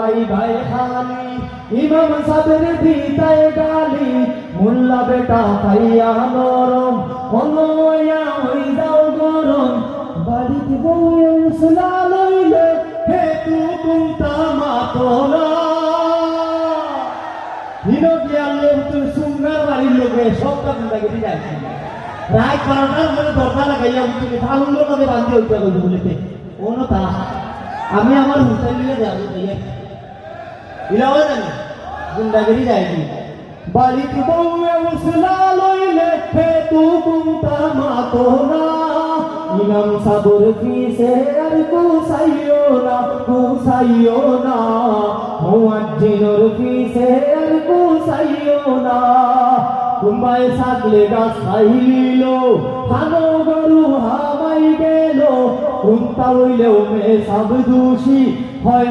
ভাই ভাই খালি ইমাম সাহেবের দিতায় গালি মোল্লা বেটা খাইয়া নরম হনয়া হই যাও গরম বাড়িতে বউয়ে মুসলা লইলে হে তু কুমতা মাতলা হিনো গিয়ালে তুই সুঙ্গার বাড়ির লোকে সবটা গুন্ডাগিরি যাইছে রায় করানোর মনে দরকার লাগাইয়া তুমি ফাগুলো নদে বান্ধি হইতে বলতে বলেতে কোনো তা আমি আমার হোটেল নিয়ে যাবো ইলাও জানি গুন্ডাগিরি যায়নি বাড়িতে বউয়ে মুসলা লইলে হে তু কুমতা মাতলা ইমাম সাবর ফিসে আর কুসাইও না মুয়াজ্জিনুর ফিসে আর কুসাইও না কুম্বাই সাগলে গাছ খাইল হানো গরু হামাই গেল কুন্তা হইলেও মে সব দোষী হয়